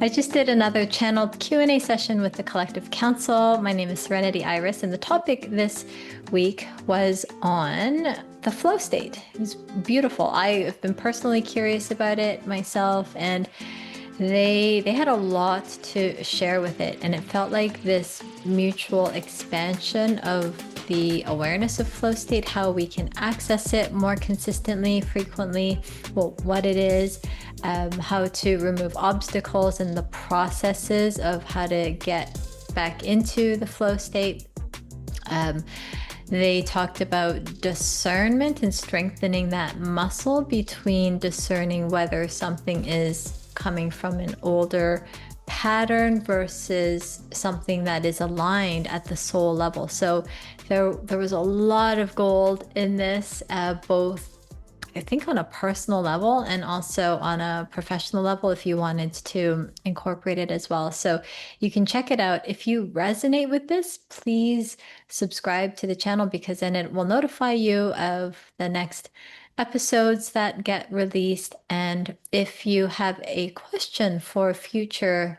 I just did another channeled Q&A session with the Collective Council. My name is Serenity Iris, and the topic this week was on the flow state. It was beautiful. I have been personally curious about it myself, and they had a lot to share with it, and it felt like this mutual expansion of the awareness of flow state, how we can access it more consistently, frequently, well, what it is, how to remove obstacles and the processes of how to get back into the flow state. Um, they talked about discernment and strengthening that muscle between discerning whether something is coming from an older pattern versus something that is aligned at the soul level. So there was a lot of gold in this, both I think on a personal level and also on a professional level if you wanted to incorporate it as well. So you can check it out. If you resonate with this, please subscribe to the channel because then it will notify you of the next episodes that get released. And if you have a question for future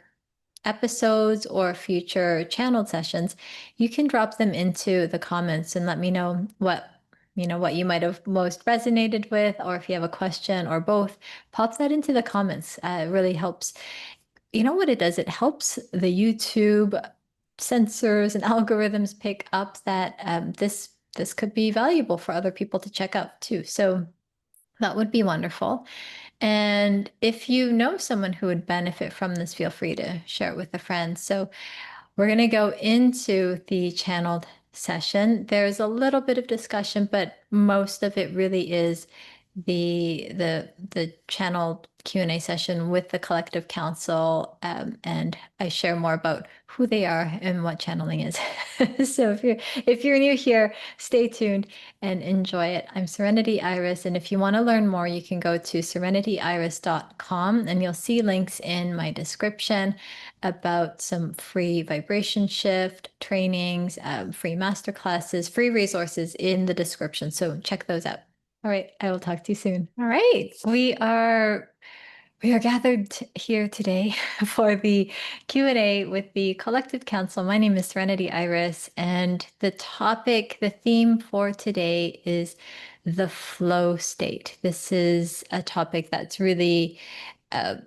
episodes or future channel sessions, you can drop them into the comments and let me know what you might have most resonated with, or if you have a question or both, pop that into the comments. It really helps. You know what it does? It helps the YouTube sensors and algorithms pick up that this could be valuable for other people to check out too. So that would be wonderful. And if you know someone who would benefit from this, feel free to share it with a friend. So we're going to go into the channeled session. There's a little bit of discussion, but most of it really is the channeled Q&A session with the Collective Council, and I share more about who they are and what channeling is. So if you're new here, stay tuned and enjoy it. I'm Serenity Iris, and if you want to learn more, you can go to serenityiris.com, and you'll see links in my description about some free vibration shift trainings, free masterclasses, free resources in the description. So check those out. All right, I will talk to you soon. All right, we are gathered here today for the Q&A with the Collective Council. My name is Serenity Iris, and the theme for today is the flow state. This is a topic that's really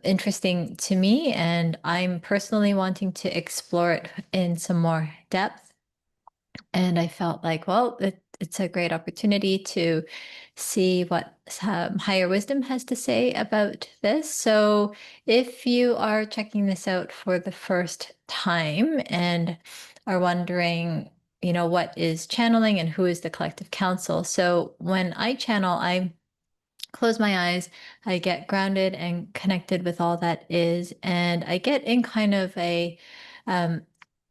interesting to me, and I'm personally wanting to explore it in some more depth. And I felt like, well, it's a great opportunity to see what higher wisdom has to say about this. So if you are checking this out for the first time and are wondering, what is channeling and who is the Collective Council? So when I channel, I close my eyes, I get grounded and connected with all that is, and I get in kind of um,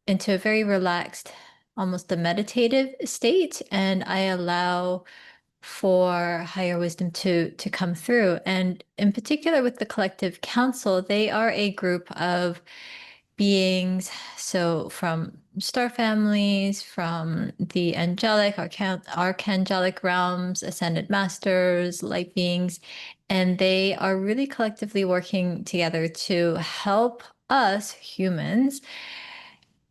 into a very relaxed, almost a meditative state, and I allow for higher wisdom to come through. And in particular with the Collective Council, they are a group of beings, so from star families, from the angelic, archangelic realms, ascended masters, light beings, and they are really collectively working together to help us humans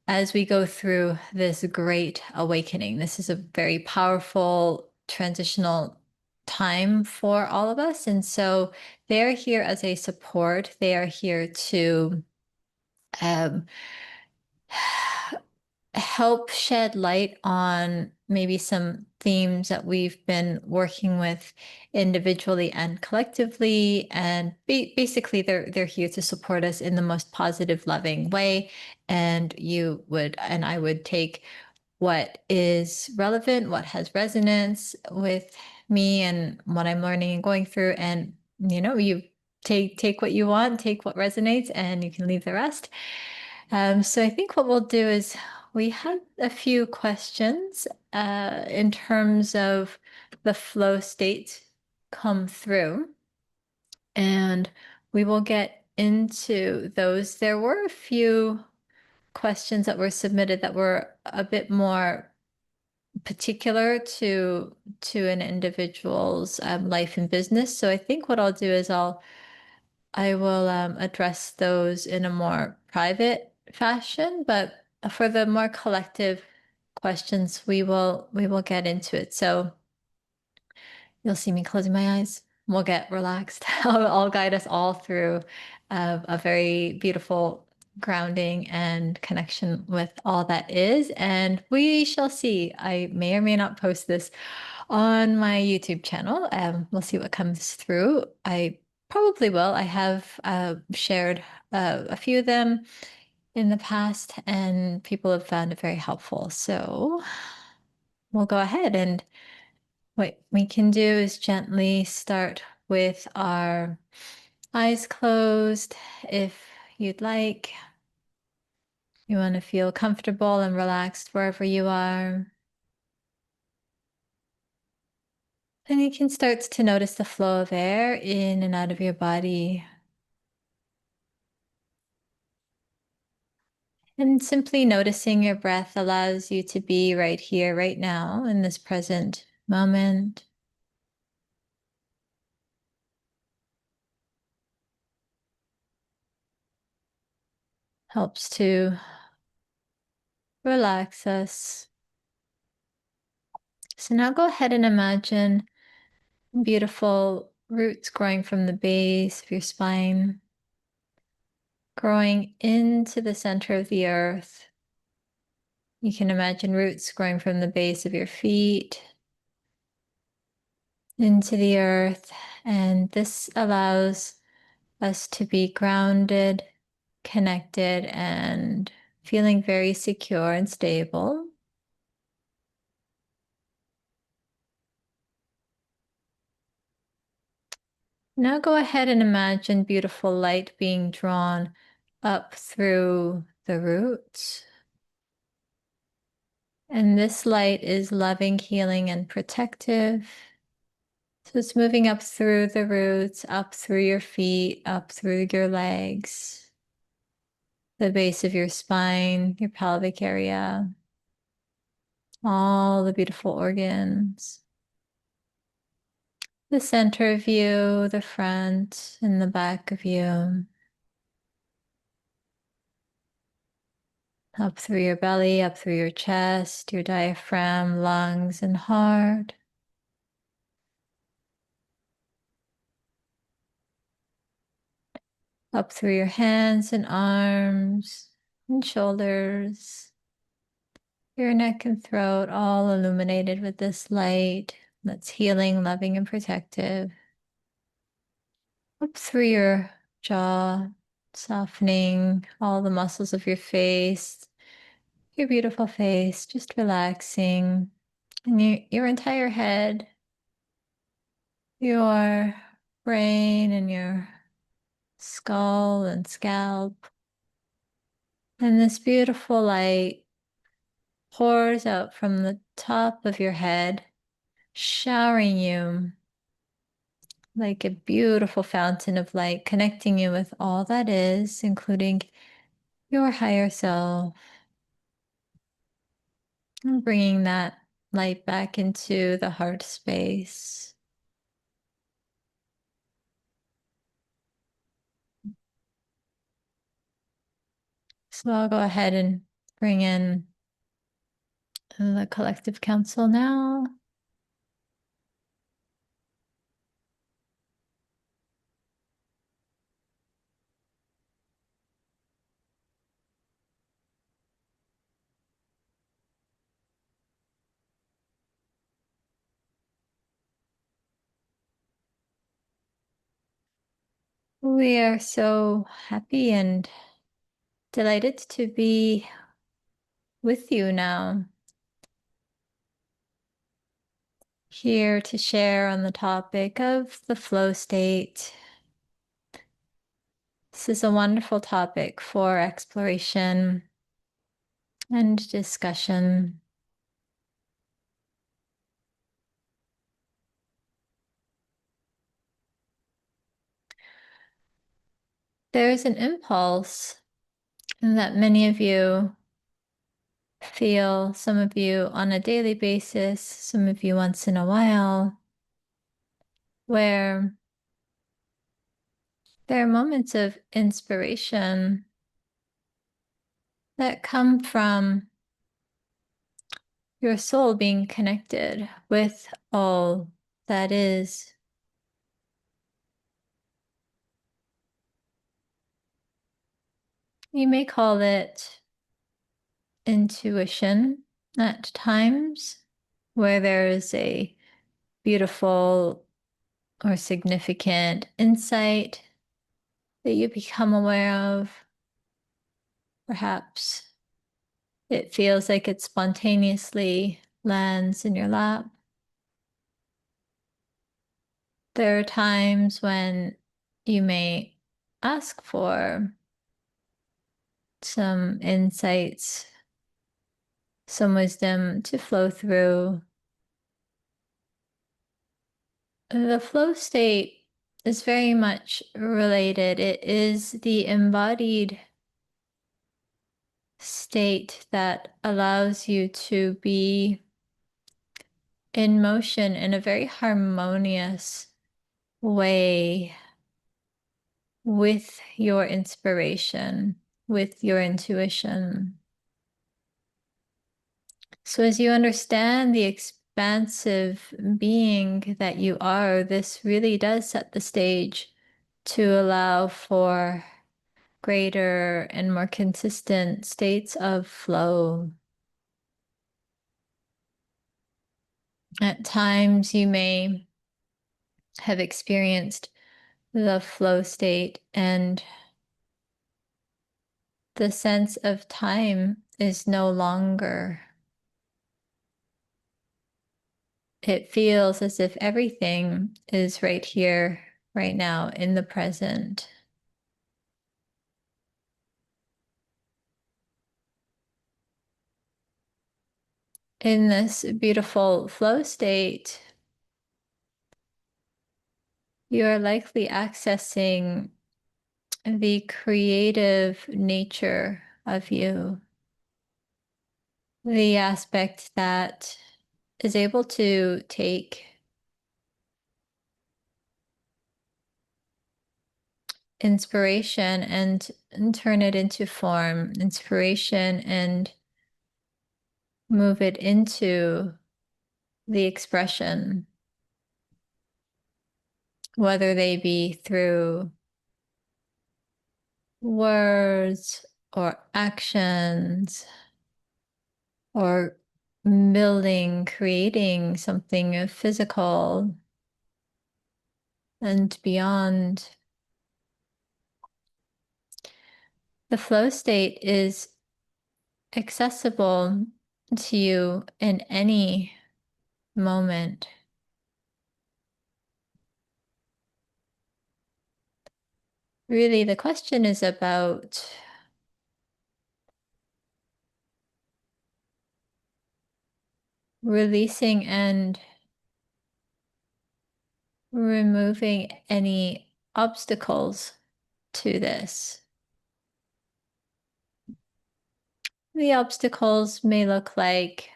as we go through this great awakening. This is a very powerful transitional time for all of us. And so they're here as a support. They are here to um, help shed light on maybe some themes that we've been working with individually and collectively. And basically, they're here to support us in the most positive, loving way. And I would take what is relevant, what has resonance with me and what I'm learning and going through. And you take what you want, take what resonates, and you can leave the rest. So I think what we'll do is we have a few questions in terms of the flow state come through, and we will get into those. There were a few questions that were submitted that were a bit more particular to an individual's life and business. So I think what I'll do is I will address those in a more private fashion, but for the more collective questions, we will get into it. So you'll see me closing my eyes. We'll get relaxed. I'll guide us all through a very beautiful grounding and connection with all that is. And we shall see. I may or may not post this on my YouTube channel. We'll see what comes through. I probably will. I have shared a few of them in the past, and people have found it very helpful. So we'll go ahead, and what we can do is gently start with our eyes closed. If you'd like, you want to feel comfortable and relaxed wherever you are. And you can start to notice the flow of air in and out of your body. And simply noticing your breath allows you to be right here, right now, in this present moment. Helps to relax us. So now go ahead and imagine beautiful roots growing from the base of your spine, growing into the center of the earth. You can imagine roots growing from the base of your feet into the earth, and this allows us to be grounded, connected, and feeling very secure and stable. Now go ahead and imagine beautiful light being drawn up through the roots. And this light is loving, healing, and protective. So it's moving up through the roots, up through your feet, up through your legs, the base of your spine, your pelvic area, all the beautiful organs, the center of you, the front and the back of you, up through your belly, up through your chest, your diaphragm, lungs, and heart. Up through your hands and arms and shoulders, your neck and throat, all illuminated with this light that's healing, loving, and protective. Up through your jaw, softening all the muscles of your face, your beautiful face, just relaxing. And your entire head, your brain, and your skull and scalp. And this beautiful light pours out from the top of your head, showering you like a beautiful fountain of light, connecting you with all that is, including your higher self, and bringing that light back into the heart space. So I'll go ahead and bring in the collective council now. We are so happy and delighted to be with you now, here to share on the topic of the flow state. This is a wonderful topic for exploration and discussion. There's an impulse that many of you feel, some of you on a daily basis, some of you once in a while, where There are moments of inspiration that come from your soul being connected with all that is. You may call it intuition at times, where there is a beautiful or significant insight that you become aware of. Perhaps it feels like it spontaneously lands in your lap. There are times when you may ask for some insights, some wisdom to flow through. The flow state is very much related. It is the embodied state that allows you to be in motion in a very harmonious way with your inspiration, with your intuition. So as you understand the expansive being that you are, this really does set the stage to allow for greater and more consistent states of flow. At times you may have experienced the flow state, and the sense of time is no longer. It feels as if everything is right here, right now, in the present. In this beautiful flow state, you are likely accessing the creative nature of you, the aspect that is able to take inspiration and turn it into form, inspiration, and move it into the expression, whether they be through words or actions or building, creating something physical and beyond. The flow state is accessible to you in any moment. Really, the question is about releasing and removing any obstacles to this. The obstacles may look like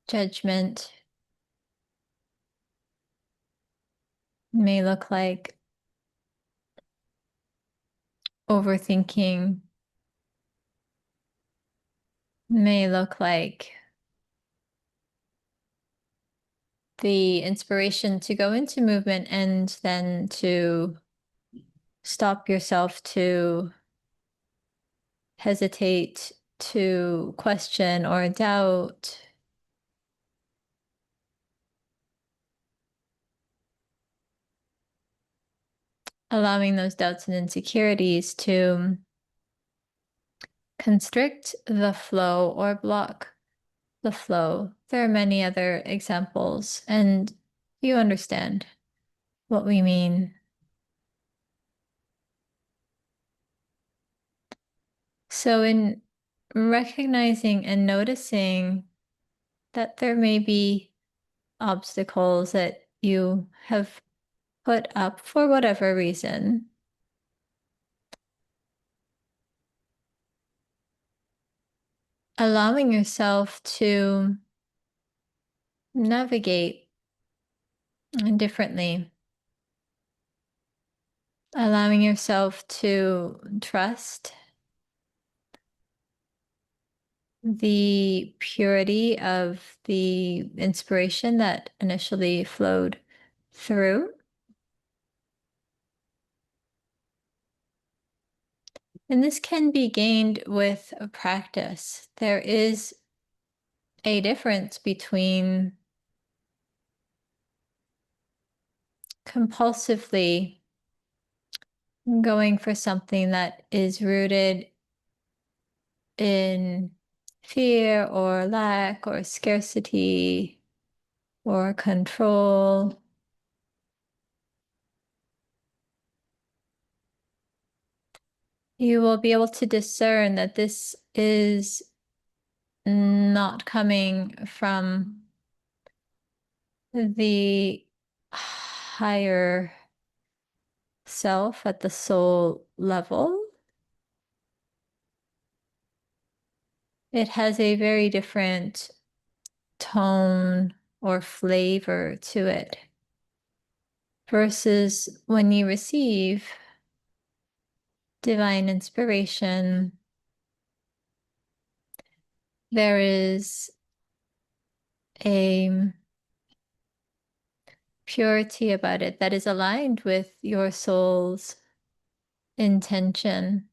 judgment, may look like overthinking, may look like the inspiration to go into movement and then to stop yourself, to hesitate, to question or doubt. Allowing those doubts and insecurities to constrict the flow or block the flow. There are many other examples, and you understand what we mean. So in recognizing and noticing that there may be obstacles that you have put up for whatever reason, allowing yourself to navigate differently, allowing yourself to trust the purity of the inspiration that initially flowed through. And this can be gained with a practice. There is a difference between compulsively going for something that is rooted in fear or lack or scarcity or control. You will be able to discern that this is not coming from the higher self at the soul level. It has a very different tone or flavor to it versus when you receive divine inspiration, there is a purity about it that is aligned with your soul's intention.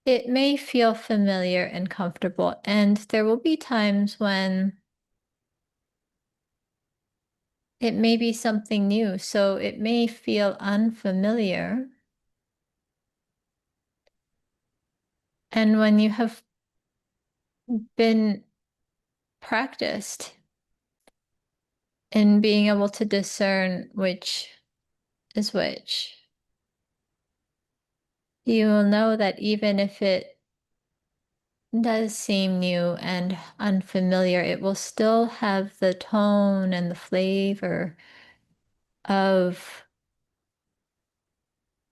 It may feel familiar and comfortable, and there will be times when it may be something new, so it may feel unfamiliar. And when you have been practiced in being able to discern which is which, you will know that even if it does seem new and unfamiliar, it will still have the tone and the flavor of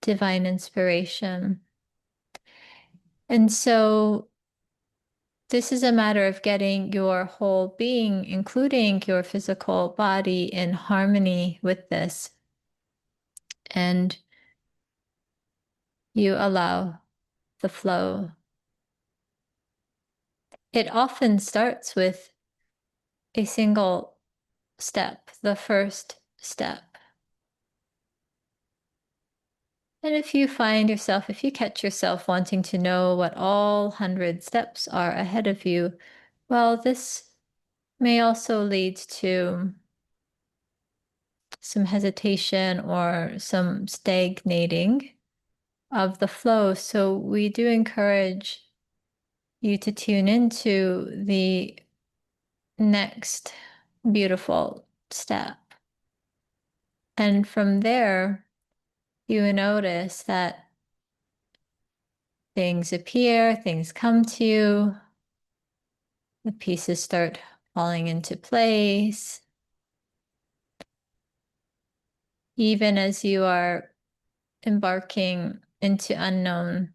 divine inspiration. And so this is a matter of getting your whole being, including your physical body, in harmony with this. And you allow the flow. It often starts with a single step, the first step. And if you find yourself, if you catch yourself wanting to know what all 100 steps are ahead of you, well, this may also lead to some hesitation or some stagnating of the flow. So we do encourage you to tune into the next beautiful step. And from there, you notice that things appear, things come to you, the pieces start falling into place. Even as you are embarking into unknown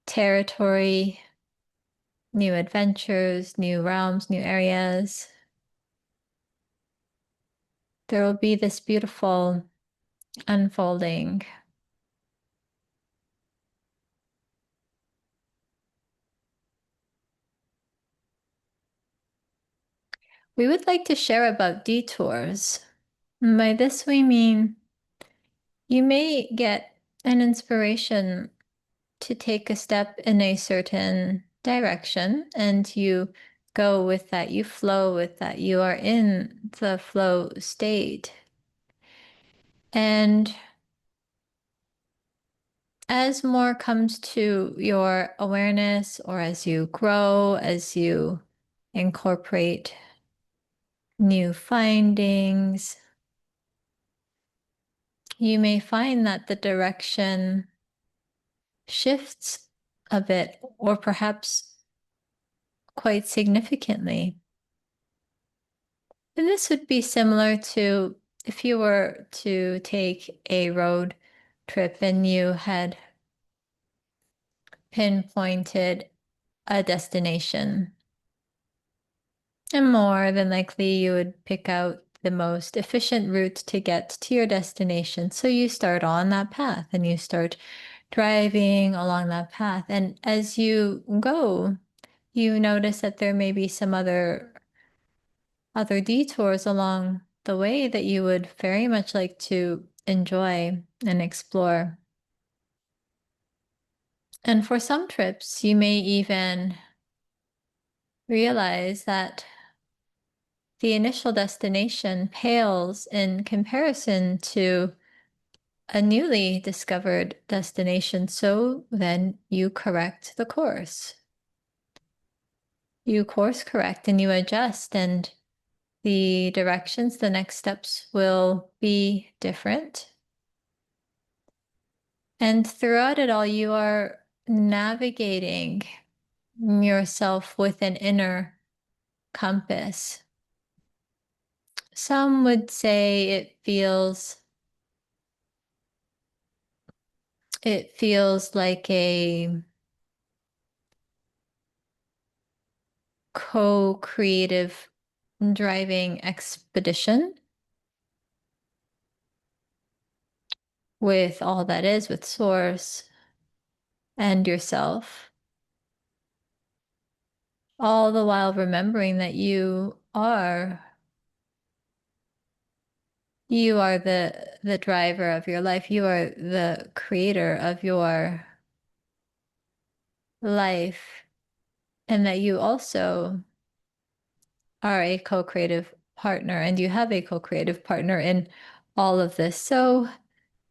territory, new adventures, new realms, new areas, there will be this beautiful unfolding. We would like to share about detours. And by this we mean you may get an inspiration to take a step in a certain direction and you go with that, you flow with that, you are in the flow state. And as more comes to your awareness, or as you grow, as you incorporate new findings, you may find that the direction shifts a bit, or perhaps quite significantly. And this would be similar to if you were to take a road trip and you had pinpointed a destination. And more than likely, you would pick out the most efficient route to get to your destination. So you start on that path and you start driving along that path. And as you go, you notice that there may be some other detours along the way that you would very much like to enjoy and explore. And for some trips, you may even realize that the initial destination pales in comparison to a newly discovered destination. So then you correct the course. You course correct and you adjust, and the directions, the next steps will be different. And throughout it all, you are navigating yourself with an inner compass. Some would say it feels like a co-creative driving expedition with all that is, with Source and yourself, all the while remembering that you are the driver of your life. You are the creator of your life, and that you also are a co-creative partner, and you have a co-creative partner in all of this. So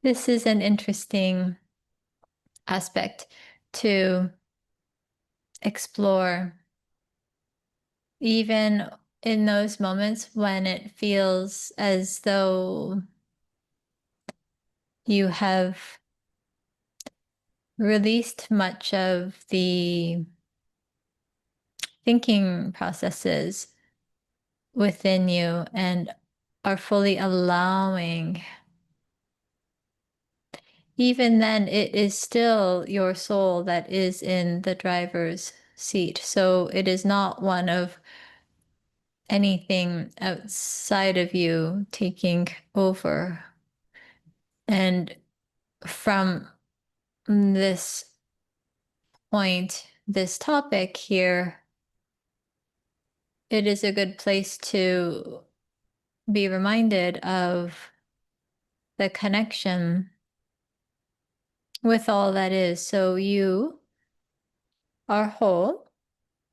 this is an interesting aspect to explore, even in those moments when it feels as though you have released much of the thinking processes within you and are fully allowing. Even then, it is still your soul that is in the driver's seat. So it is not one of anything outside of you taking over. And from this point, this topic here, it is a good place to be reminded of the connection with all that is. So you are whole,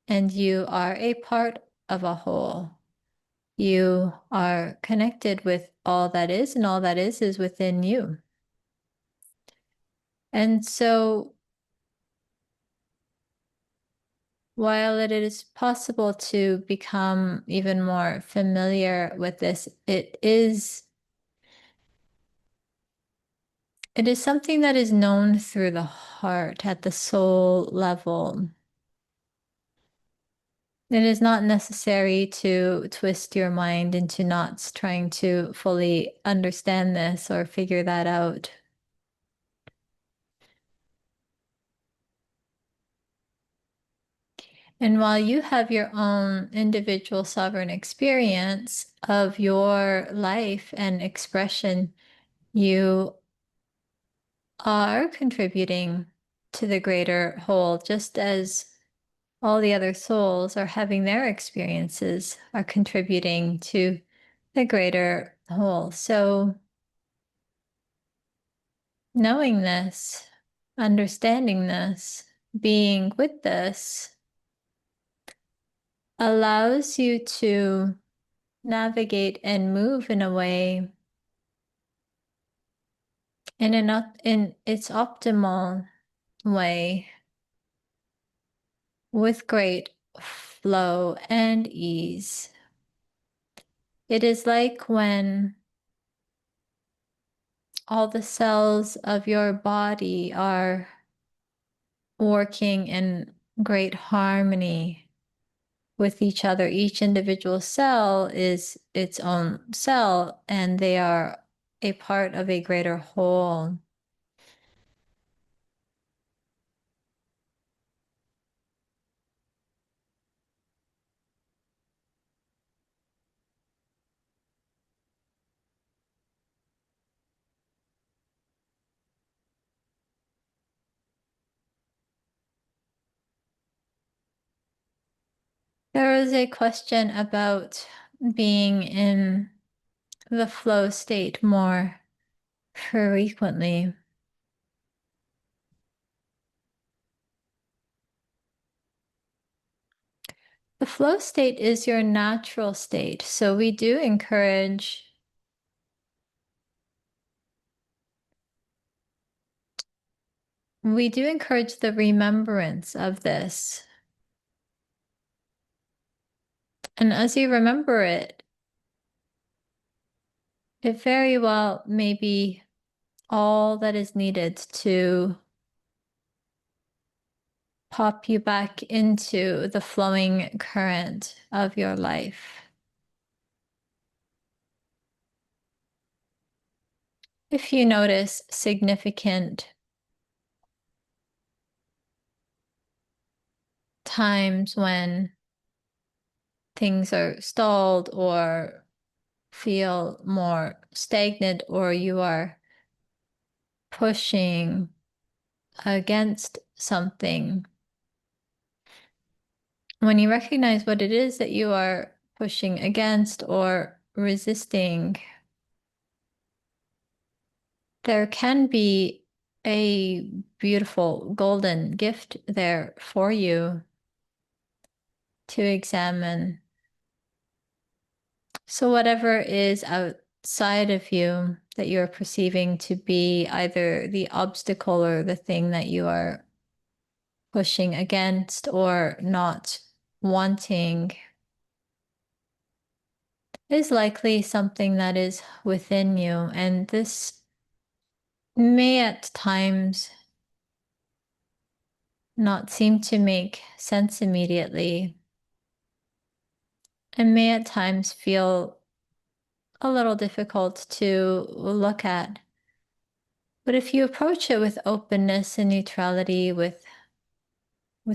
and you are a part of a whole. You are connected with all that is, and all that is within you. And so while it is possible to become even more familiar with this, it is something that is known through the heart at the soul level. It is not necessary to twist your mind into knots trying to fully understand this or figure that out. And while you have your own individual sovereign experience of your life and expression, you are contributing to the greater whole, just as all the other souls are having their experiences, are contributing to the greater whole. So knowing this, understanding this, being with this allows you to navigate and move in a way in its optimal way with great flow and ease. It is like when all the cells of your body are working in great harmony with each other. Each individual cell is its own cell, and they are a part of a greater whole. There was a question about being in the flow state more frequently. The flow state is your natural state, so we do encourage the remembrance of this. And as you remember it, it very well may be all that is needed to pop you back into the flowing current of your life. If you notice significant times when things are stalled or feel more stagnant, or you are pushing against something, when you recognize what it is that you are pushing against or resisting, there can be a beautiful golden gift there for you to examine. So whatever is outside of you that you are perceiving to be either the obstacle or the thing that you are pushing against or not wanting is likely something that is within you. And this may at times not seem to make sense immediately, and may at times feel a little difficult to look at. But if you approach it with openness and neutrality, with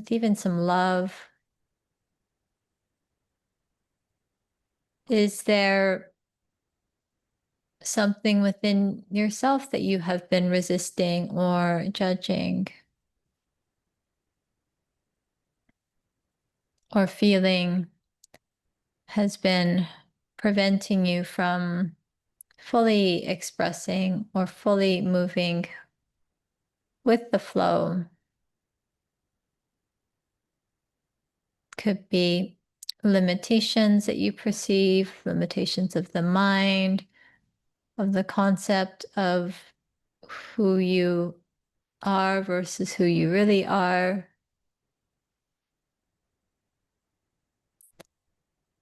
even some love, is there something within yourself that you have been resisting or judging or feeling has been preventing you from fully expressing or fully moving with the flow? Could be limitations that you perceive, limitations of the mind, of the concept of who you are versus who you really are.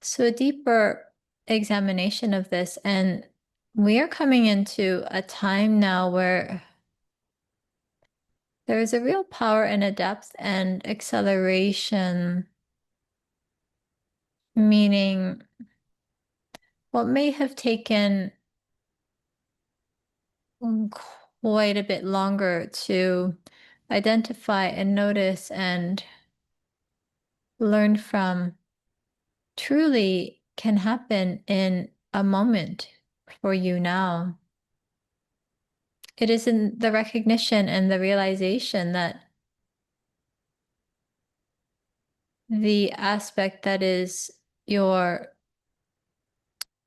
So a deeper examination of this, and we are coming into a time now where there is a real power and a depth and acceleration, meaning what may have taken quite a bit longer to identify and notice and learn from truly can happen in a moment for you now. It is in the recognition and the realization that the aspect that is your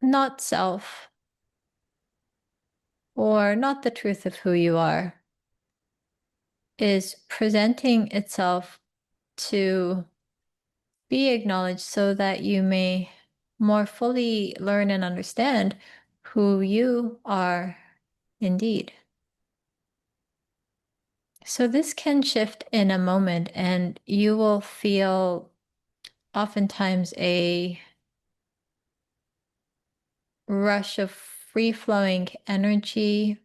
not self or not the truth of who you are is presenting itself to be acknowledged so that you may more fully learn and understand who you are indeed. So this can shift in a moment, and you will feel oftentimes a rush of free-flowing energy,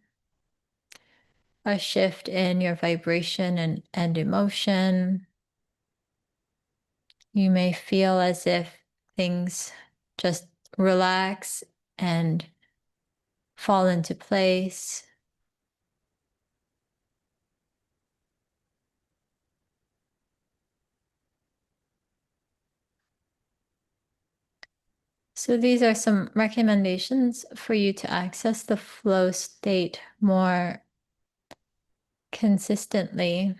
a shift in your vibration and emotion. You may feel as if things just relax and fall into place. So these are some recommendations for you to access the flow state more consistently.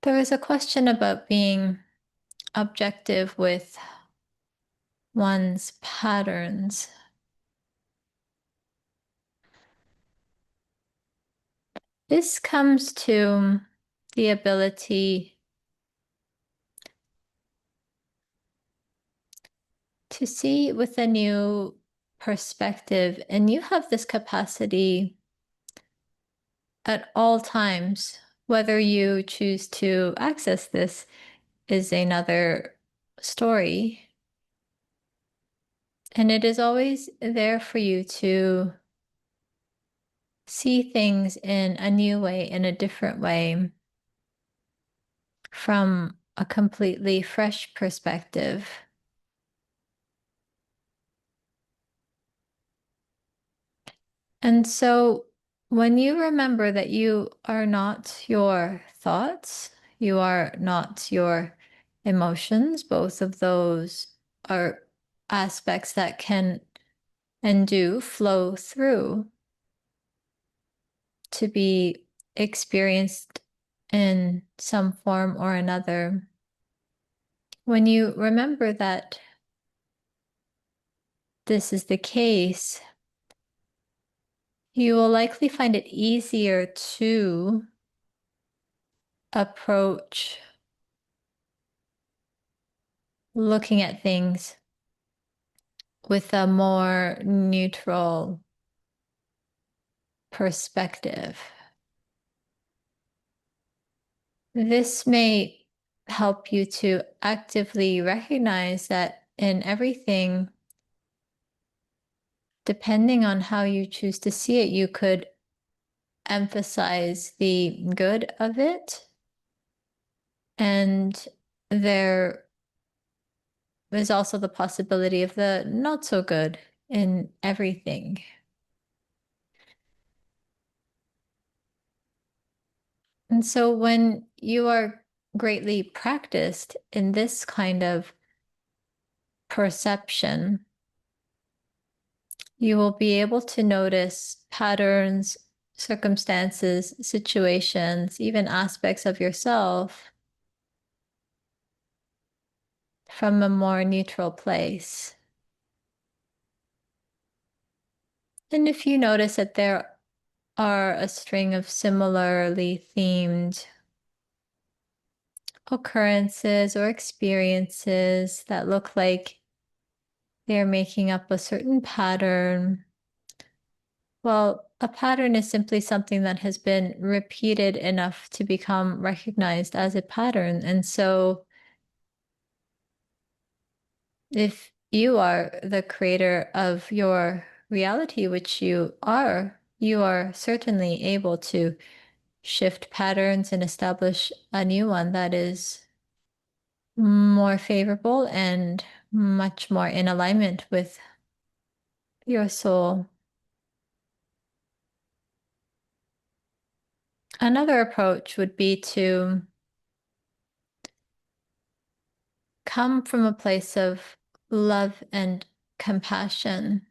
There is a question about being objective with one's patterns. This comes to the ability to see with a new perspective, and you have this capacity at all times. Whether you choose to access this is another story. And it is always there for you to see things in a new way, in a different way, from a completely fresh perspective. And so when you remember that you are not your thoughts, you are not your emotions, both of those are aspects that can and do flow through to be experienced in some form or another. When you remember that this is the case, you will likely find it easier to approach looking at things with a more neutral perspective. This may help you to actively recognize that in everything, depending on how you choose to see it, you could emphasize the good of it, and there is also the possibility of the not so good in everything. And so when you are greatly practiced in this kind of perception, you will be able to notice patterns, circumstances, situations, even aspects of yourself from a more neutral place. And if you notice that there are a string of similarly themed occurrences or experiences that look like they're making up a certain pattern, well, a pattern is simply something that has been repeated enough to become recognized as a pattern. And so if you are the creator of your reality, which you are certainly able to shift patterns and establish a new one that is more favorable and much more in alignment with your soul. Another approach would be to come from a place of love and compassion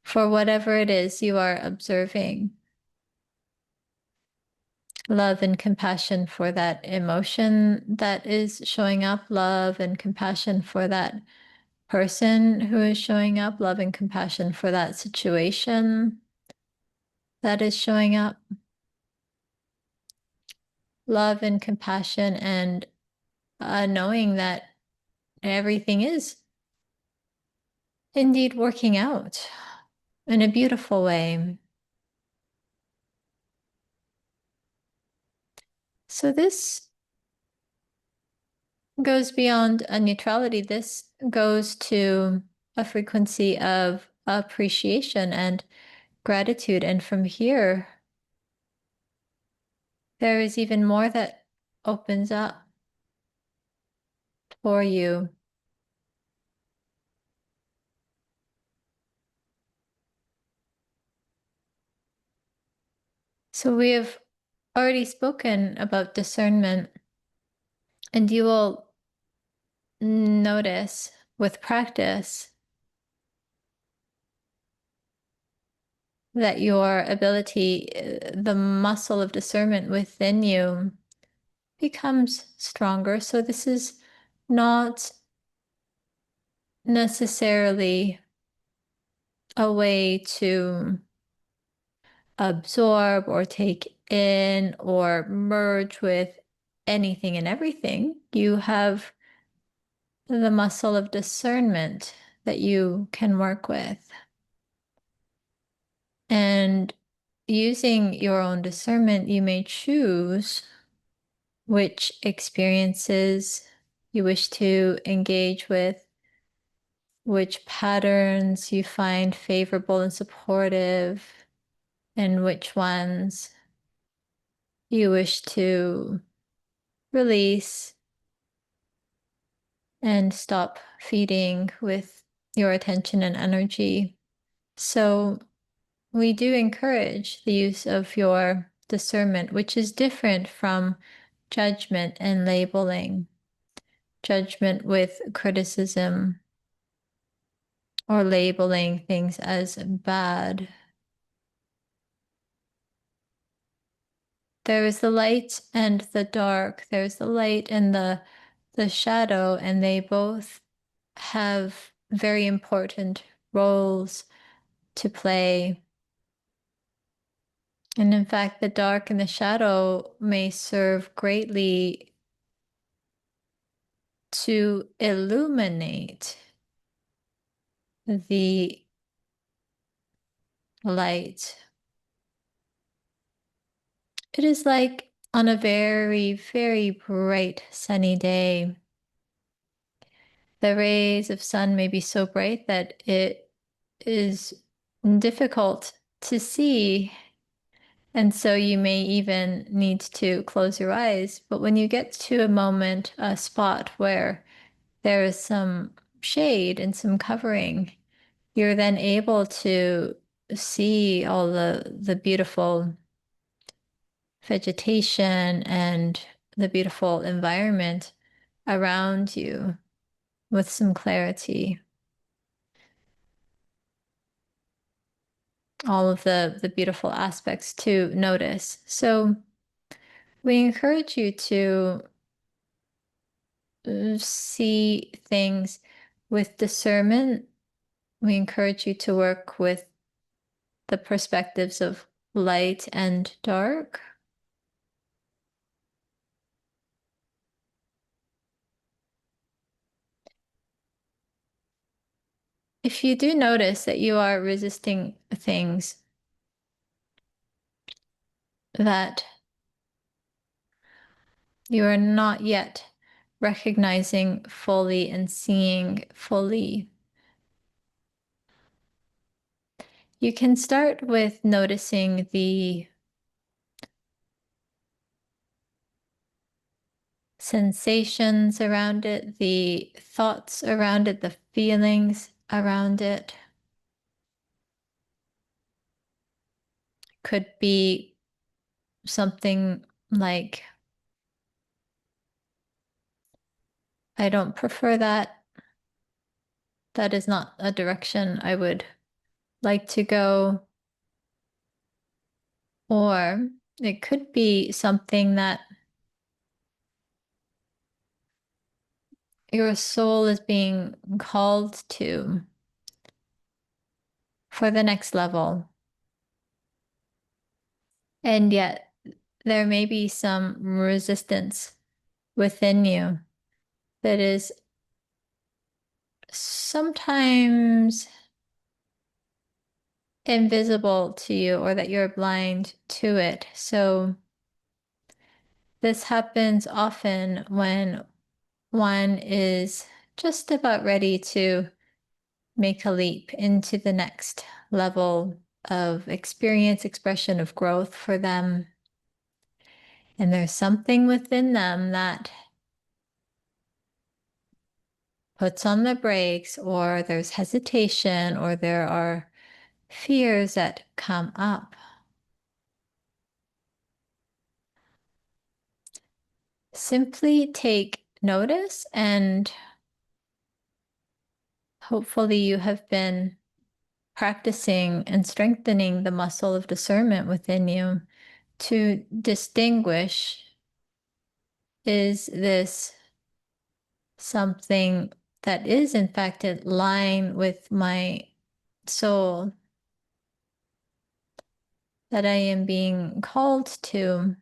for whatever it is you are observing. Love and compassion for that emotion that is showing up, love and compassion for that person who is showing up, love and compassion for that situation that is showing up, love and compassion, and knowing that everything is indeed working out in a beautiful way. So this goes beyond a neutrality. This goes to a frequency of appreciation and gratitude. And from here, there is even more that opens up for you. So we have already spoken about discernment, and you will notice with practice that your ability, the muscle of discernment within you, becomes stronger. So this is not necessarily a way to absorb or take in or merge with anything and everything. You have the muscle of discernment that you can work with. And using your own discernment, you may choose which experiences you wish to engage with, which patterns you find favorable and supportive, and which ones you wish to release and stop feeding with your attention and energy. So we do encourage the use of your discernment, which is different from judgment and labeling. Judgment with criticism or labeling things as bad. There is the light and the dark. There's the light and the shadow, and they both have very important roles to play. And in fact, the dark and the shadow may serve greatly to illuminate the light. It is like on a very, very bright sunny day, the rays of sun may be so bright that it is difficult to see. And so you may even need to close your eyes. But when you get to a moment, a spot where there is some shade and some covering, you're then able to see all the beautiful vegetation and the beautiful environment around you with some clarity. All of the beautiful aspects to notice. So we encourage you to see things with discernment. We encourage you to work with the perspectives of light and dark. If you do notice that you are resisting things that you are not yet recognizing fully and seeing fully, you can start with noticing the sensations around it, the thoughts around it, the feelings around it. Could be something like, I don't prefer that. That is not a direction I would like to go. Or it could be something that your soul is being called to for the next level. And yet there may be some resistance within you that is sometimes invisible to you, or that you're blind to it. So this happens often when one is just about ready to make a leap into the next level of experience, expression of growth for them. And there's something within them that puts on the brakes, or there's hesitation, or there are fears that come up. Simply take notice, and hopefully you have been practicing and strengthening the muscle of discernment within you to distinguish is this something that is in fact in line with my soul that I am being called to?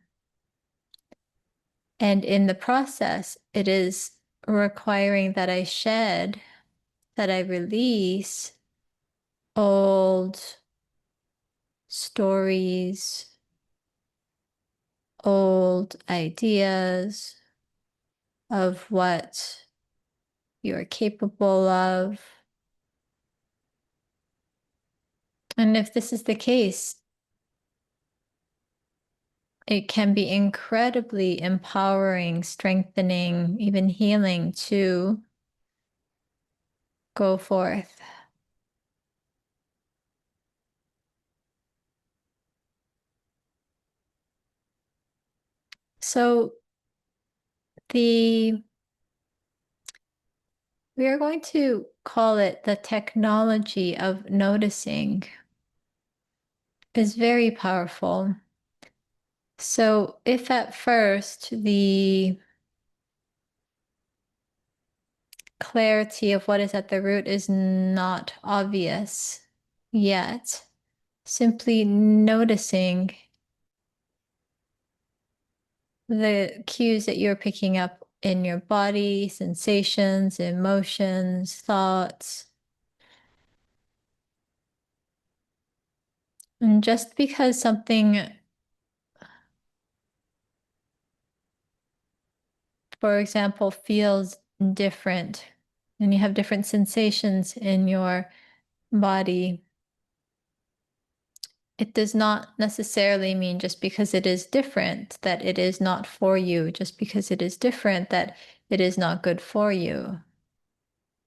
And in the process, it is requiring that I shed, that I release old stories, old ideas of what you're capable of. And if this is the case, it can be incredibly empowering, strengthening, even healing to go forth. So we are going to call it the technology of noticing is very powerful. So if at first the clarity of what is at the root is not obvious yet, simply noticing the cues that you're picking up in your body, sensations, emotions, thoughts. And just because something, for example, feels different and you have different sensations in your body, it does not necessarily mean just because it is different that it is not for you, just because it is different that it is not good for you.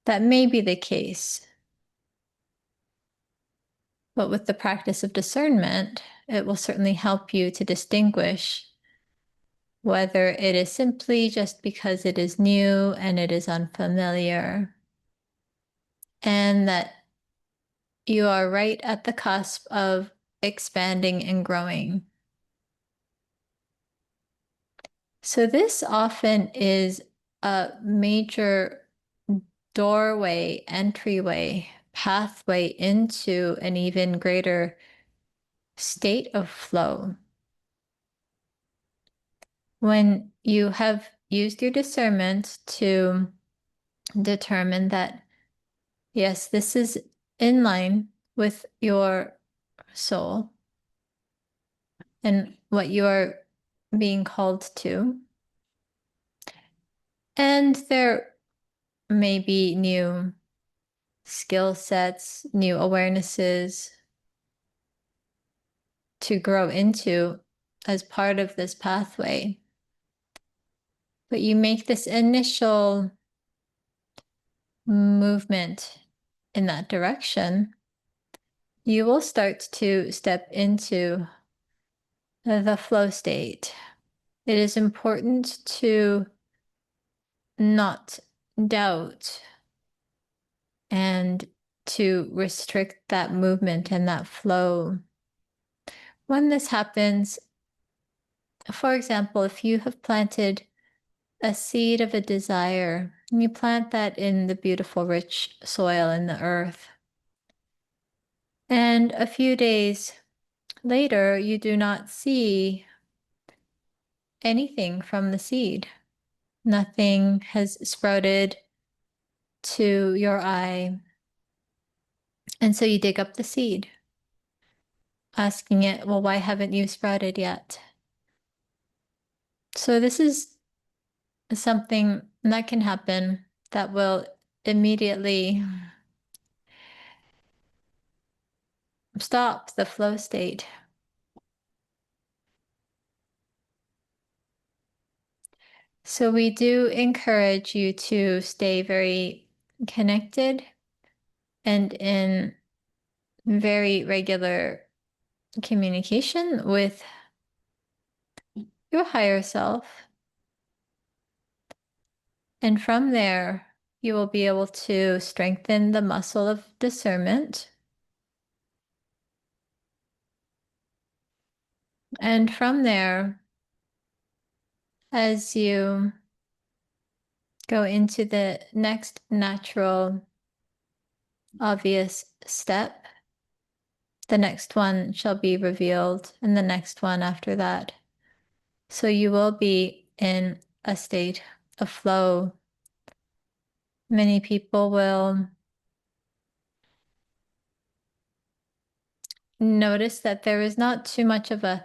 That may be the case. But with the practice of discernment, it will certainly help you to distinguish whether it is simply just because it is new and it is unfamiliar, and that you are right at the cusp of expanding and growing. So this often is a major doorway, entryway, pathway into an even greater state of flow. When you have used your discernment to determine that, yes, this is in line with your soul and what you are being called to, and there may be new skill sets, new awarenesses to grow into as part of this pathway. But you make this initial movement in that direction, you will start to step into the flow state. It is important to not doubt and to restrict that movement and that flow. When this happens, for example, if you have planted a seed of a desire, and you plant that in the beautiful, rich soil in the earth, and a few days later, you do not see anything from the seed. Nothing has sprouted to your eye. And so you dig up the seed, asking it, well, why haven't you sprouted yet? So this is something that can happen that will immediately stop the flow state. So we do encourage you to stay very connected and in very regular communication with your higher self. And from there, you will be able to strengthen the muscle of discernment. And from there, As you go into the next natural, obvious step, the next one shall be revealed, and the next one after that. So you will be in a state of flow. Many people will notice that there is not too much of a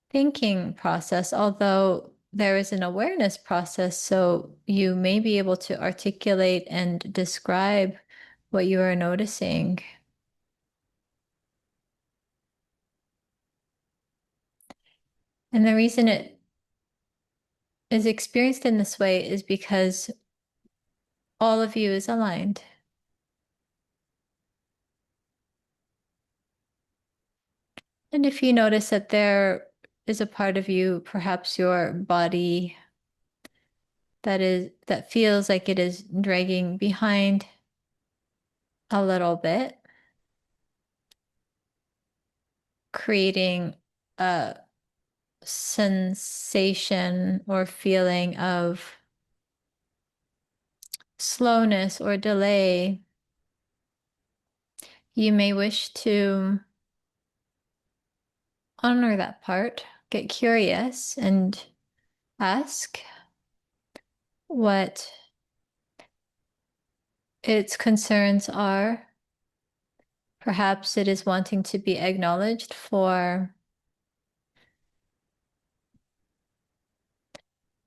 thinking process, although there is an awareness process. So you may be able to articulate and describe what you are noticing. And the reason it is experienced in this way is because all of you is aligned. And if you notice that there is a part of you, perhaps your body, that feels like it is dragging behind a little bit, creating a sensation or feeling of slowness or delay, you may wish to honor that part, get curious, and ask what its concerns are. Perhaps it is wanting to be acknowledged for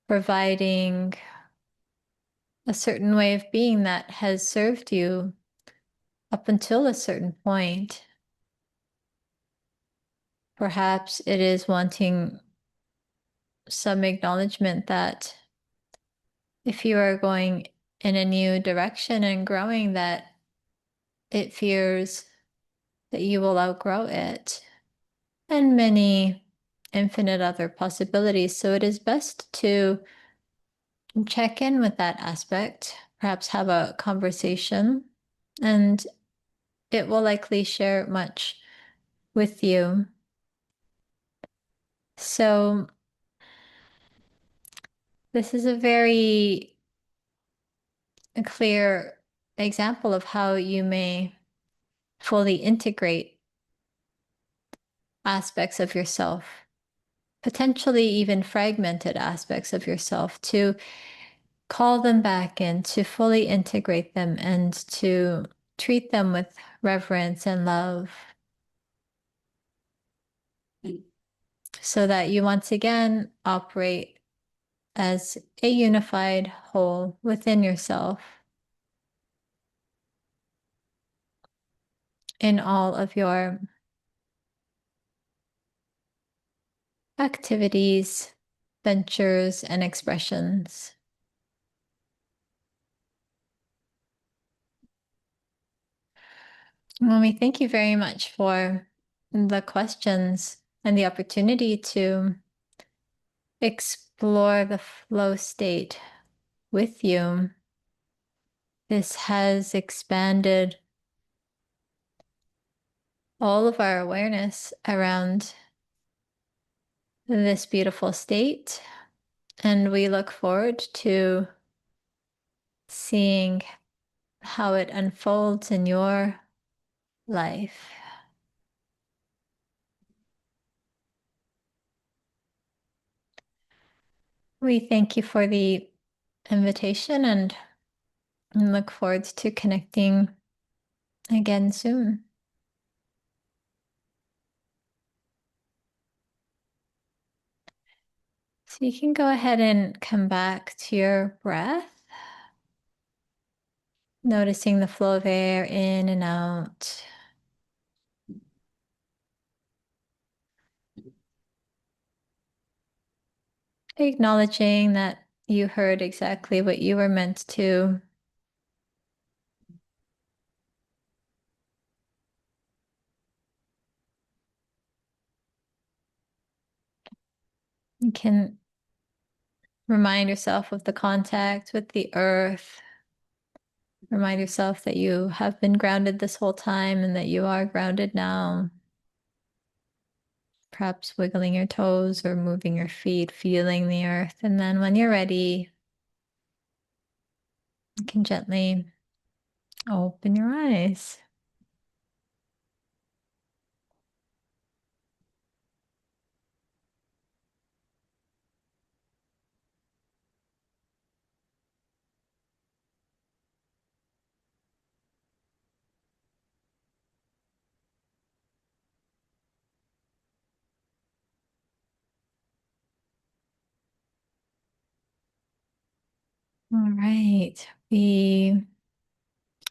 providing a certain way of being that has served you up until a certain point. Perhaps it is wanting some acknowledgement that if you are going in a new direction and growing, that it fears that you will outgrow it, and many infinite other possibilities. So it is best to check in with that aspect, perhaps have a conversation, and it will likely share much with you. So this is a very clear example of how you may fully integrate aspects of yourself, potentially even fragmented aspects of yourself, to call them back in, to fully integrate them, and to treat them with reverence and love, so that you once again operate as a unified whole within yourself in all of your activities, ventures, and expressions. Well, we thank you very much for the questions and the opportunity to explore the flow state with you. This has expanded all of our awareness around this beautiful state, and we look forward to seeing how it unfolds in your life. We thank you for the invitation and look forward to connecting again soon. So you can go ahead and come back to your breath, noticing the flow of air in and out. Acknowledging that you heard exactly what you were meant to. You can remind yourself of the contact with the earth. Remind yourself that you have been grounded this whole time and that you are grounded now. perhaps wiggling your toes or moving your feet, feeling the earth. And then when you're ready, you can gently open your eyes. All right.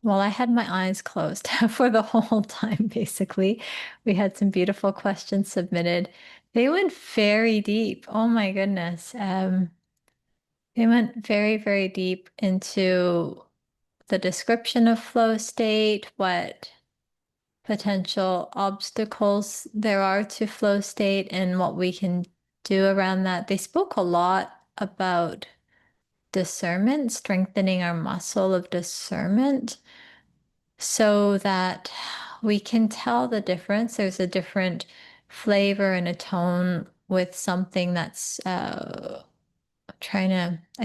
Well, I had my eyes closed for the whole time, basically. We had some beautiful questions submitted. They went very deep. Oh my goodness. They went very, very deep into the description of flow state, what potential obstacles there are to flow state, and what we can do around that. They spoke a lot about discernment, strengthening our muscle of discernment so that we can tell the difference. There's a different flavor and a tone with something that's I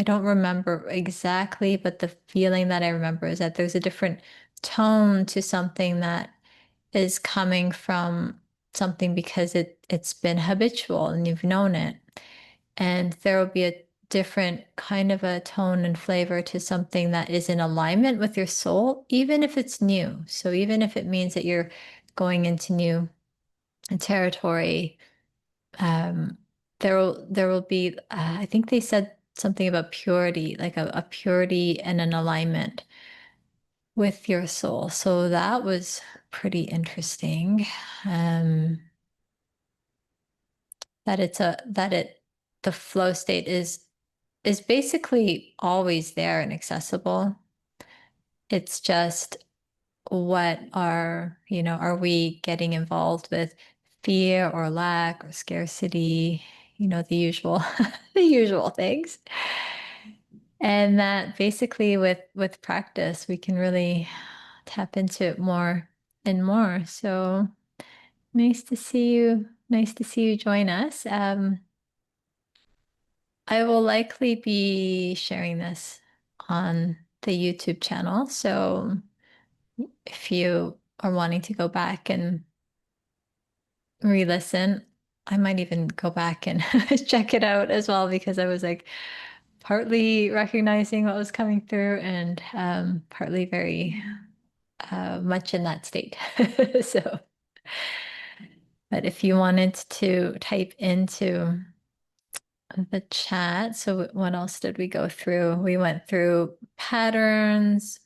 don't remember exactly, but the feeling that I remember is that there's a different tone to something that is coming from something because it's been habitual and you've known it. And there will be a different kind of a tone and flavor to something that is in alignment with your soul, even if it's new. So even if it means that you're going into new territory, um, there will be, I think they said something about purity, like a purity and an alignment with your soul. So that was pretty interesting. Um, the flow state is basically always there and accessible. It's just are we getting involved with fear or lack or scarcity, the usual the usual things. And that basically with practice we can really tap into it more and more. So nice to see you. Nice to see you join us. I will likely be sharing this on the YouTube channel. So if you are wanting to go back and re-listen, I might even go back and check it out as well because I was like partly recognizing what was coming through and partly very much in that state. So, but if you wanted to type into the chat, so what else did we go through? We went through patterns.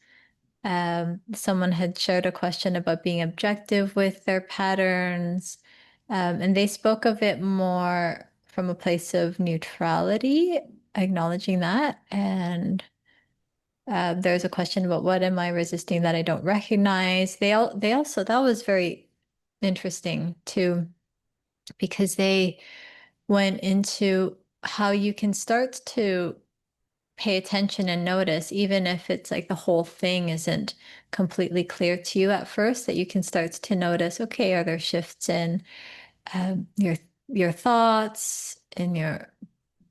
Someone had shared a question about being objective with their patterns, and they spoke of it more from a place of neutrality, acknowledging that. And there's a question about what am I resisting that I don't recognize. They also that was very interesting too, because they went into how you can start to pay attention and notice, even if it's like the whole thing isn't completely clear to you at first, that you can start to notice, okay, are there shifts in your thoughts, in your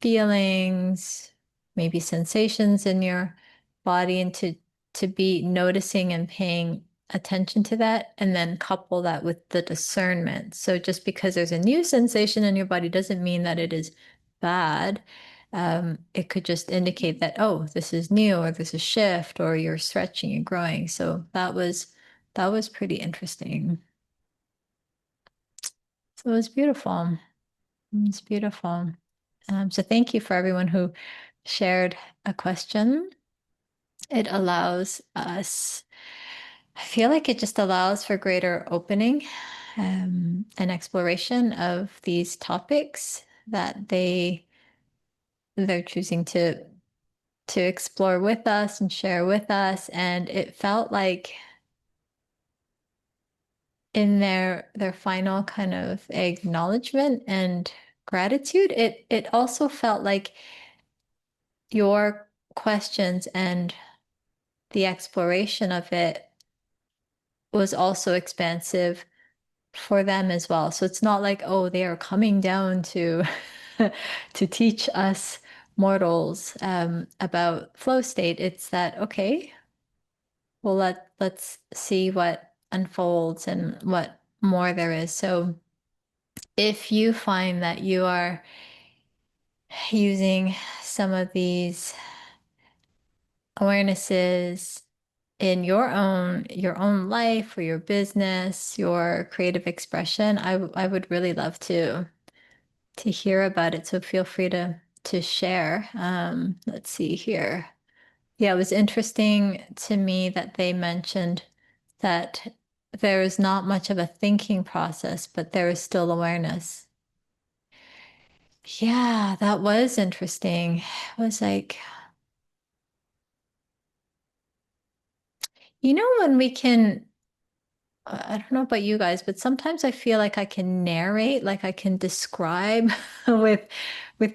feelings, maybe sensations in your body, and to be noticing and paying attention to that, and then couple that with the discernment. So just because there's a new sensation in your body doesn't mean that it is bad. It could just indicate that, oh, this is new, or this is shift, or you're stretching and growing. So that was pretty interesting. So it was beautiful. It's beautiful. So thank you for everyone who shared a question. It allows us, I feel like it just allows for greater opening and exploration of these topics that they're choosing to explore with us and share with us. And it felt like in their final kind of acknowledgement and gratitude, it also felt like your questions and the exploration of it was also expansive for them as well. So it's not like, oh, they are coming down to to teach us mortals about flow state. It's that, okay, well, let's see what unfolds and what more there is. So if you find that you are using some of these awarenesses in your own life or your business, your creative expression, I would really love to hear about it. So feel free to share. Let's see here. Yeah, it was interesting to me that they mentioned that there is not much of a thinking process, but there is still awareness. Yeah, that was interesting. It was like, when we can, I don't know about you guys, but sometimes I feel like I can narrate, like I can describe with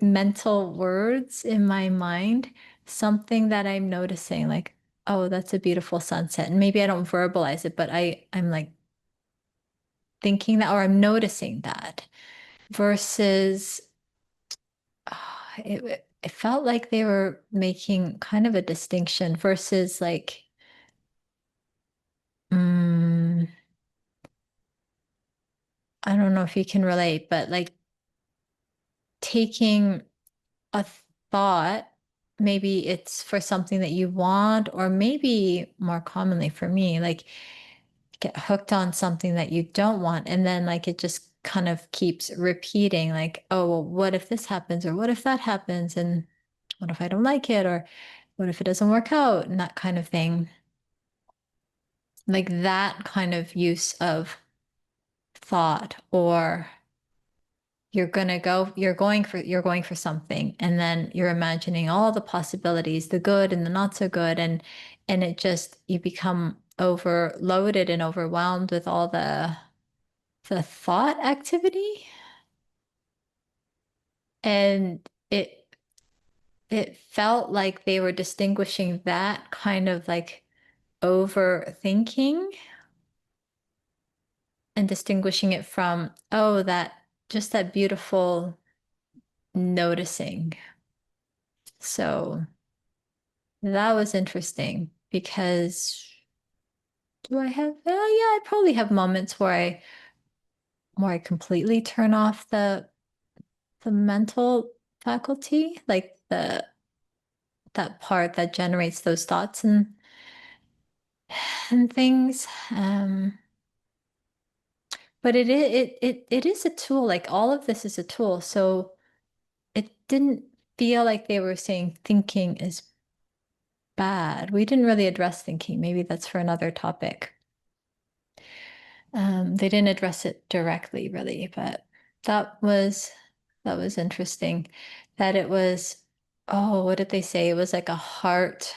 mental words in my mind something that I'm noticing, like, oh, that's a beautiful sunset. And maybe I don't verbalize it, but I'm like thinking that, or I'm noticing that versus it felt like they were making kind of a distinction versus like, mm, I don't know if you can relate, but like taking a thought, maybe it's for something that you want, or maybe more commonly for me, like get hooked on something that you don't want. And then like it just kind of keeps repeating, like, oh, well, what if this happens? Or what if that happens? And what if I don't like it? Or what if it doesn't work out? And that kind of thing. Like that kind of use of thought, or you're going for something, and then you're imagining all the possibilities, the good and the not so good, and it just, you become overloaded and overwhelmed with all the thought activity, and it felt like they were distinguishing that kind of like overthinking and distinguishing it from, oh, that just that beautiful noticing. So that was interesting because do I have, yeah, I probably have moments where I completely turn off the mental faculty, like that part that generates those thoughts and things. But it is a tool, like all of this is a tool. So it didn't feel like they were saying thinking is bad. We didn't really address thinking. Maybe that's for another topic. They didn't address it directly, really, but that was that was interesting. That it was, oh, what did they say? It was like a heart.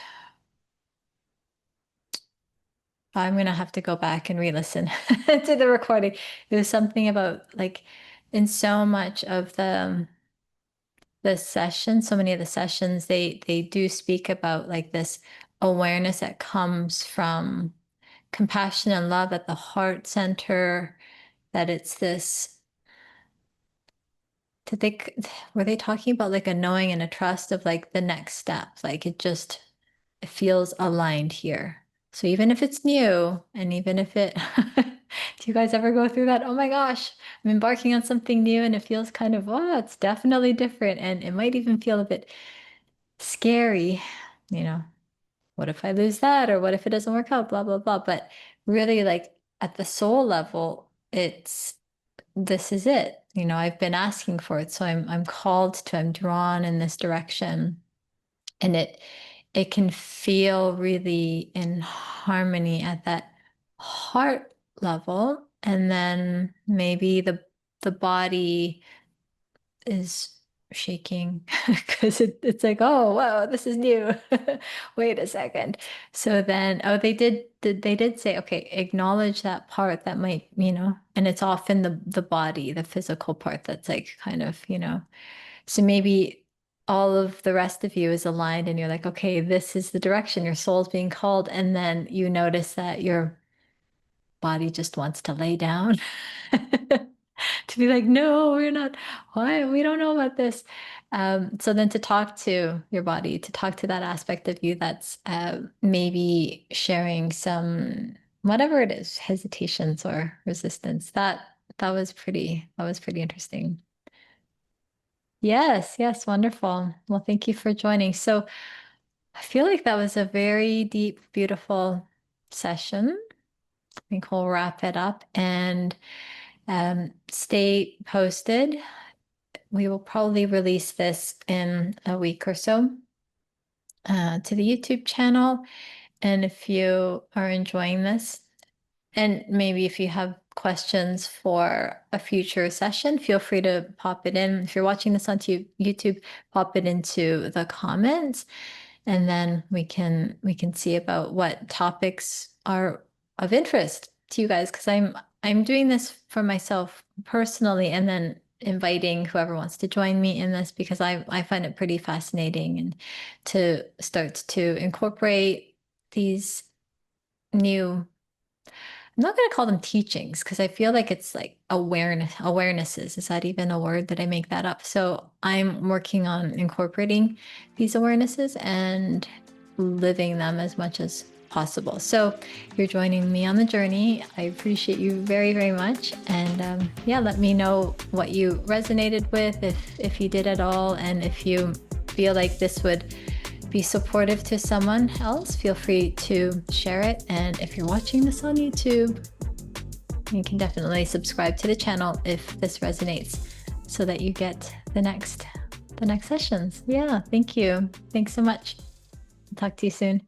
I'm gonna have to go back and re-listen to the recording. It was something about like in so much of the session, so many of the sessions, they do speak about like this awareness that comes from compassion and love at the heart center, that it's this, did they were they talking about like a knowing and a trust of like the next step, like it feels aligned here. So even if it's new, and even if it do you guys ever go through that? Oh my gosh, I'm embarking on something new and it feels kind of, oh, it's definitely different, and it might even feel a bit scary, you know, what if I lose that, or what if it doesn't work out, blah blah blah. But really, like at the soul level, it's, this is it. I've been asking for it, so I'm called to, I'm drawn in this direction. And it can feel really in harmony at that heart level. And then maybe the body is shaking because it's like, oh wow, this is new. Wait a second. So then, oh, they did say, okay, acknowledge that part that might, and it's often the body, the physical part that's like kind of, so maybe all of the rest of you is aligned and you're like, okay, this is the direction your soul's being called. And then you notice that your body just wants to lay down. To be like, no, we're not, why? We don't know about this. So then to talk to your body, to talk to that aspect of you that's maybe sharing some, whatever it is, hesitations or resistance, that was pretty interesting. Yes, yes, wonderful. Well, thank you for joining. So I feel like that was a very deep, beautiful session. I think we'll wrap it up and stay posted. We will probably release this in a week or so to the YouTube channel. And if you are enjoying this, and maybe if you have questions for a future session, feel free to pop it in. If you're watching this on YouTube, pop it into the comments, and then we can see about what topics are of interest to you guys, because I'm doing this for myself personally, and then inviting whoever wants to join me in this because I find it pretty fascinating, and to start to incorporate these new, I'm not going to call them teachings because I feel like it's like awarenesses. Is that even a word? Did I make that up? So I'm working on incorporating these awarenesses and living them as much as possible. So you're joining me on the journey. I appreciate you very, very much. And yeah, let me know what you resonated with, if you did at all, and if you feel like this would be supportive to someone else, feel free to share it. And if you're watching this on YouTube, you can definitely subscribe to the channel if this resonates, so that you get the next sessions. Yeah, thank you. Thanks so much. Talk to you soon.